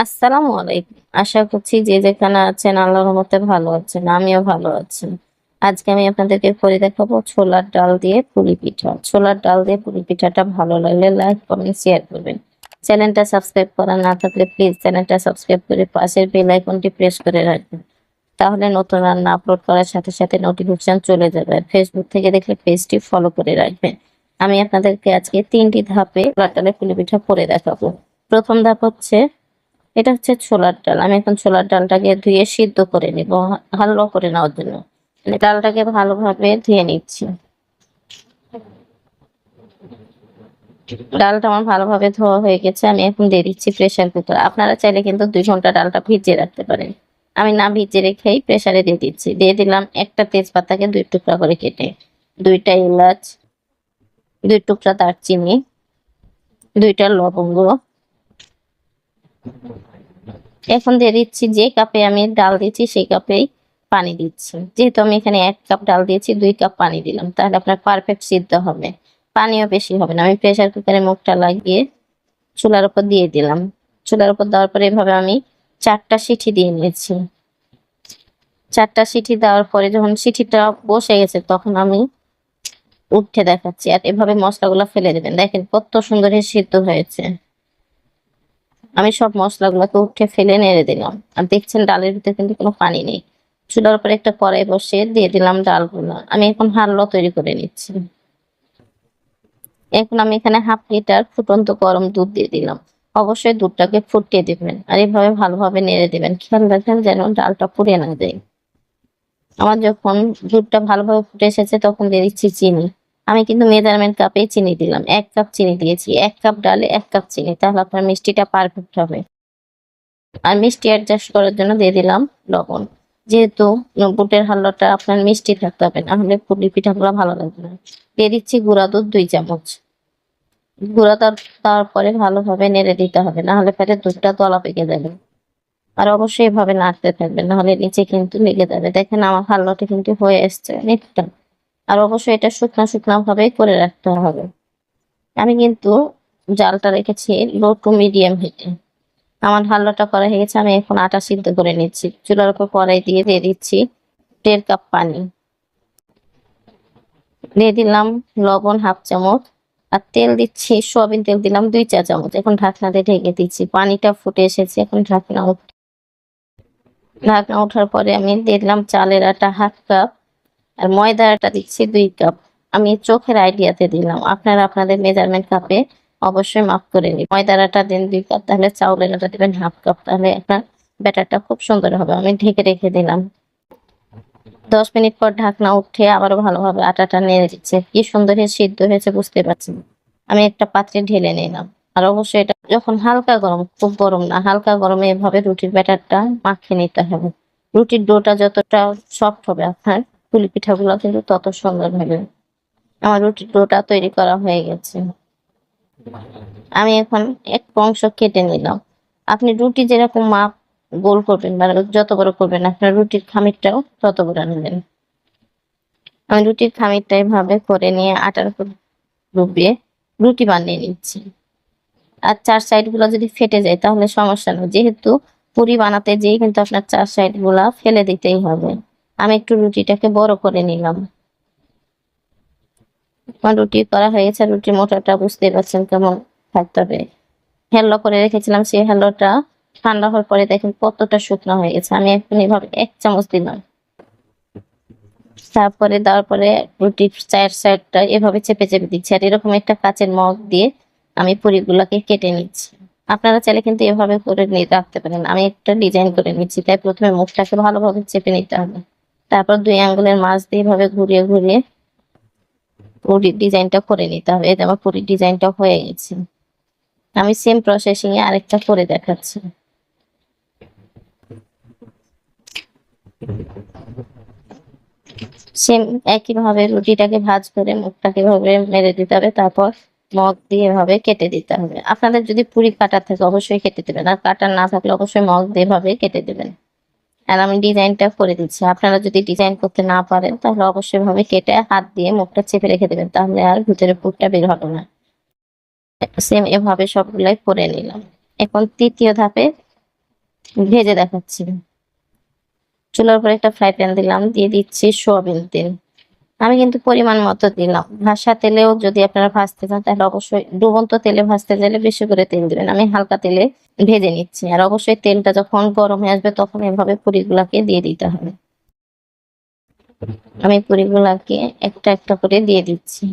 আসসালামু আলাইকুম। আশা করছি যে যেখানে আছেন আল্লাহর রহমতে ভালো আছেন। আমিও ভালো আছি। আজকে আমি আপনাদেরকে করে দেখাবো ছোলার ডাল দিয়ে পুলি পিঠা। ছোলার ডাল দিয়ে পুলি পিঠাটা ভালো লাগলে লাইক, কমেন্ট, শেয়ার করবেন। চ্যানেলটা সাবস্ক্রাইব করা না থাকলে প্লিজ চ্যানেলটা সাবস্ক্রাইব করে পাশের বেল আইকনটি প্রেস করে রাখবেন। তাহলে নতুন রান্না আপলোড করার সাথে সাথে নোটিফিকেশন চলে যাবে। আর ফেসবুক থেকে দেখলে পেজটি ফলো করে রাখবেন। আমি আপনাদেরকে আজকে 3টি ধাপে ছোলার ডালের পুলি পিঠা করে দেখাবো। প্রথম ধাপ হচ্ছে এটা হচ্ছে ছোলার ডাল। আমি এখন ছোলার ডালটাকে ধুয়ে সিদ্ধ করে নিব ভালো করে নেওয়ার জন্য। মানে ডালটাকে ভালোভাবে ধুয়ে নিচ্ছি। ডালটা আমার ভালোভাবে ধোয়া হয়ে গেছে। আমি এখন দিয়ে দিচ্ছি প্রেসার কুকার। আপনারা চাইলে কিন্তু 2 ঘন্টা ডালটা ভিজিয়ে রাখতে পারেন। আমি না ভিজিয়ে রেখেই প্রেসারে দিয়ে দিচ্ছি। দিয়ে দিলাম একটা তেজপাতাকে 2 টুকরা করে কেটে, 2টা এলাচ, 2 টুকরা দারচিনি, 2টা লবঙ্গ। এখন দিয়ে দিচ্ছি যে কাপে আমি ডাল দিচ্ছি সেই কাপেই পানি দিচ্ছি। যেহেতু আমি এখানে 1 কাপ ডাল দিয়েছি 2 কাপ পানি দিলাম, তাহলে আপনার পারফেক্ট সিদ্ধ হবে। পানিও বেশি হবে না। আমি প্রেসার কুকারে মুখটা লাগিয়ে চুলার উপর দিয়ে দিলাম। চুলার উপর দেওয়ার পরে এভাবে আমি 4টা সিটি দিয়ে নিয়েছি। 4টা সিটি দেওয়ার পরে যখন সিটিটা বসে গেছে তখন আমি উঠে দেখাচ্ছি। আর এভাবে মশলাগুলো ফেলে দেবেন। দেখেন কত সুন্দর সিদ্ধ হয়েছে। আমি সব মশলাগুলোকে উঠে ফেলে নেড়ে দিলাম। আর দেখছেন ডালের ভিতরে কিন্তু কোনো পানি নেই। চুলার উপরে একটা কড়াই বসিয়ে দিয়ে দিলাম ডালগুলো। আমি এখন হালুয়া তৈরি করে নিচ্ছি। এখন আমি এখানে 1/2 লিটার ফুটন্ত গরম দুধ দিয়ে দিলাম। অবশ্যই দুধটাকে ফুটিয়ে দিবেন আর এইভাবে ভালোভাবে নেড়ে দিবেন। খেয়াল রাখবেন যেন ডালটা পুড়ে না যায়। আমার যখন দুধটা ভালোভাবে ফুটে এসেছে তখন দিয়ে দিচ্ছি চিনি। আমি কিন্তু মেজারমেন্ট কাপে চিনি দিলাম। 1 কাপ চিনি দিয়েছি। 1 কাপ ডালে 1 কাপ চিনি, তাহলে আপনার মিষ্টিটা পারফেক্ট হবে। আর মিষ্টি অ্যাডজাস্ট করার জন্য দিয়ে দিলাম লবণ। যেহেতু বুটের হালুয়াটা আপনার মিষ্টি থাকতে হবে, না হলে পুলি পিঠাগুলো ভালো লাগবে না। দিয়ে দিচ্ছি গুঁড়া দুধ 2 চামচ। গুঁড়া দুধ দেওয়ার পরে ভালোভাবে নেড়ে দিতে হবে, না হলে ফেটে দুধটা দলা পেকে যাবে। আর অবশ্যই এভাবে নাড়তে থাকবেন, না হলে নিচে কিন্তু লেগে যাবে। দেখেন আমার হালুয়াটা কিন্তু হয়ে এসছে অনেকটা। আর অবশ্যই এটা শুকনা শুকনা ভাবে করে রাখতে হবে। আমি কিন্তু জালটা রেখেছি লো টু মিডিয়াম হিটে। আমার হালুয়াটা করা হয়ে গেছে। আমি এখন আটা সিদ্ধ করে নিচ্ছি। চুলার উপর কড়াই দিয়ে দিচ্ছি 1.5 কাপ পানি। দিয়ে দিলাম লবণ 1/2 চামচ। আর তেল দিচ্ছি সয়াবিন তেল দিলাম 2 চা চামচ। এখন ঢাকনা দিয়ে ঢেকে দিচ্ছি। পানিটা ফুটে এসেছে। এখন ঢাকনা ওঠার পরে আমি দিয়ে দিলাম চালের আটা 1/2 কাপ। আর ময়দার আটা দিচ্ছি 2 কাপ। আমি চোখের আইডিয়াতে দিলাম, আপনারা আপনাদের মেজারমেন্ট কাপে অবশ্যই মাপ করে নিন। ময়দার আটা দিন 2 কাপ, তাহলে চাউলের আটা দিবেন 1/2 কাপ, তাহলে আপনার ব্যাটারটা খুব সুন্দর হবে। আমি ঢেকে রেখে দিলাম। 10 মিনিট পর ঢাকনা উঠে আবারও ভালোভাবে আটাটা নেড়ে দিচ্ছে। কি সুন্দর সিদ্ধ হয়েছে বুঝতে পারছেন। আমি একটা পাত্রে ঢেলে নিলাম। আর অবশ্যই এটা যখন হালকা গরম, খুব গরম না, হালকা গরমে এভাবে রুটির ব্যাটারটা মাখিয়ে নিতে হবে। রুটির ডোটা যতটা সফট হবে আপনার পুলি পিঠাগুলো কিন্তু তত সুন্দর হবে। আমার রুটির ডোটা তৈরি করা হয়ে গেছে। আমি এখন এক অংশ কেটে নিলাম। আপনি রুটি যেরকম মাপ গোল করবেন মানে যত বড় করবেন আপনার রুটির খামিরটাও তত বড় নেবেন। আমি রুটির খামিরটা এভাবে করে নিয়ে আটার উপর ডুবিয়ে রুটি বানিয়ে নিচ্ছি। আর 4 সাইড গুলো যদি ফেটে যায় তাহলে সমস্যা নেই, যেহেতু পুরি বানাতে যেয়ে কিন্তু আপনার 4 সাইড গুলা ফেলে দিতেই হবে। আমি একটু রুটিটাকে বড় করে নিলাম। আমার রুটি করা হয়ে গেছে। রুটির মোটাটা বুঝতে পারছেন কেমন থাকতে হবে। হ্যালো করে রেখেছিলাম, সেই হ্যালোটা ঠান্ডা হওয়ার পরে দেখেন কতটা শুকনো হয়ে গেছে। আমি এখন এভাবে 1 চামচ দিলাম। তারপরে দেওয়ার পরে রুটির 4 সাইডটা এভাবে চেপে চেপে দিচ্ছি। আর এরকম একটা কাচের মগ দিয়ে আমি পুরিগুলোকে কেটে নিচ্ছি। আপনারা চাইলে কিন্তু এভাবে করে নিয়ে রাখতে পারেন। আমি একটা ডিজাইন করে নিচ্ছি, তাই প্রথমে মুখটাকে ভালোভাবে চেপে নিতে হবে। তারপর 2 আঙ্গুলের মাছ দিয়ে এভাবে ঘুরিয়ে ঘুরিয়ে পুরির ডিজাইনটা করে নিতে হবে। এই যে আমার পুরির ডিজাইনটা হয়ে গেছে। আমি সেম প্রসেসিং এ আরেকটা করে দেখাচ্ছি। সেম একই ভাবে রুটিটাকে ভাঁজ করে মুখটাকে এভাবে মেরে দিতে হবে। তারপর মগ দিয়ে এভাবে কেটে দিতে হবে। আপনাদের যদি পুরি কাটার থাকে অবশ্যই কেটে দেবেন, আর কাটার না থাকলে অবশ্যই মগ দিয়ে এভাবে কেটে দেবেন। আর আমি ডিজাইনটা করে দিচ্ছি। আপনারা যদি ডিজাইন করতে না পারেন তাহলে অবশ্যই ভাবে কেটে হাত দিয়ে মুখটা চেপে রেখে দেবেন, তাহলে আর ভিতরে পুরটা বের হবে না। সেম এভাবে সবগুলাই করে নিলাম। এখন তৃতীয় ধাপে ভেজে দেখাচ্ছি। চুলার উপরে একটা ফ্রাই প্যান দিলাম, দিয়ে দিচ্ছি সয়াবিন তেল। আমি কিন্তু পরিমাণ মতো দিলাম। ভাসা তেলেও যদি আপনারা ভাজতে চান তাহলে অবশ্যই, ডুবন্ত তেলে ভাজতে চাইলে বেশি করে তেল দিবেন। আমি হালকা তেলে ভেজে নিচ্ছি। আর অবশ্যই তেলটা যখন গরম হয়ে আসবে তখন এভাবে পুরিগুলাকে দিয়ে দিতে হবে। আমি পুরিগুলাকে একটা একটা করে দিয়ে দিচ্ছি।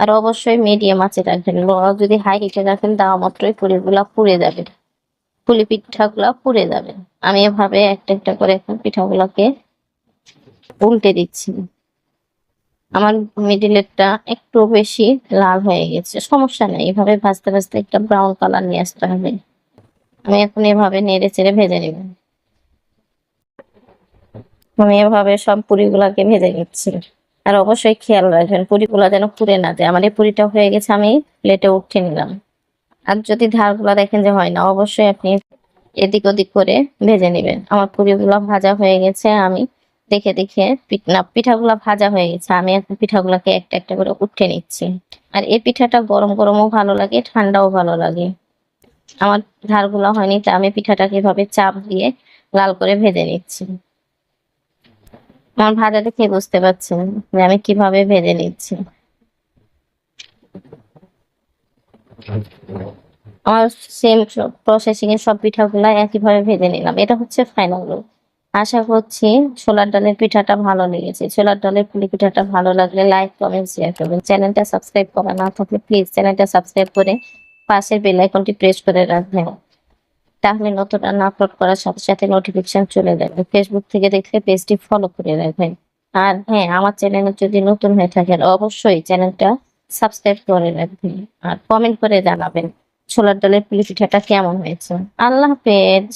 আর অবশ্যই মিডিয়াম আঁচে রাখবেন। যদি হাই হিটে রাখেন দেওয়া মাত্রই পুরিগুলা পুড়ে যাবে, পুলি পিঠাগুলা পুড়ে যাবে। আমি এভাবে একটা একটা করে এখন পিঠাগুলাকে উল্টে দিচ্ছি। আমার মিডিলেরটা একটু বেশি লাল হয়ে গেছে, সমস্যা নেই, এভাবে ভাজতে ভাজতে একটা ব্রাউন কালার নিয়ে আসতে হবে। আমি এখন এভাবে নেড়ে চেড়ে ভেজে নেব। আমি এভাবে সব পুরিগুলাকে ভেজে নিচ্ছি। আর অবশ্যই খেয়াল রাখবেন পুরিগুলা যেন পুড়ে না যায়। আমার এই পুরিটা হয়ে গেছে, আমি প্লেটে উঠিয়ে নিলাম। আর যদি ধারগুলা দেখেন যে হয় না, অবশ্যই আপনি এদিক ওদিক করে ভেজে নেবেন। আমার পুরিগুলা ভাজা হয়ে গেছে, আমি দেখে দেখে পিঠাগুলা ভাজা হয়ে গেছে, আমি এখন পিঠাগুলাকে একটা একটা করে উঠে নিচ্ছি। আর এই পিঠাটা গরম গরমও ভালো লাগে, ঠান্ডাও ভালো লাগে। আমার ধারগুলা হয়নি, তা আমি পিঠাটাকে এভাবে চাপ দিয়ে লাল করে ভেজে নিচ্ছি। আমার ভাজা দেখে বুঝতে পারছেন যে আমি কিভাবে ভেজে নিচ্ছি। আমার সেম প্রসেসিং এর সব পিঠাগুলা একইভাবে ভেজে নিলাম। এটা হচ্ছে ফাইনাল লুক। আশা করছি ছোলার ডালের পিঠাটা ভালো লেগেছে। ছোলার ডালের পুলি পিঠাটা ভালো লাগলে লাইক, কমেন্ট, শেয়ার করবেন। চ্যানেলটা সাবস্ক্রাইব করা না থাকলে প্লিজ চ্যানেলটা সাবস্ক্রাইব করে পাশের বেল আইকনটি প্রেস করে রাখবেন। তাহলে নতুন রান্না আপলোড করার সাথে সাথে নোটিফিকেশন চলে যাবে। ফেসবুক থেকে দেখলে পেজটি ফলো করে রাখবেন। আর হ্যাঁ, আমার চ্যানেলে যদি নতুন হয়ে থাকেন অবশ্যই চ্যানেলটা সাবস্ক্রাইব করে রাখবেন আর কমেন্ট করে জানাবেন ছোলার ডালের পুলি পিঠাটা কেমন হয়েছে। আল্লাহ হাফেজ।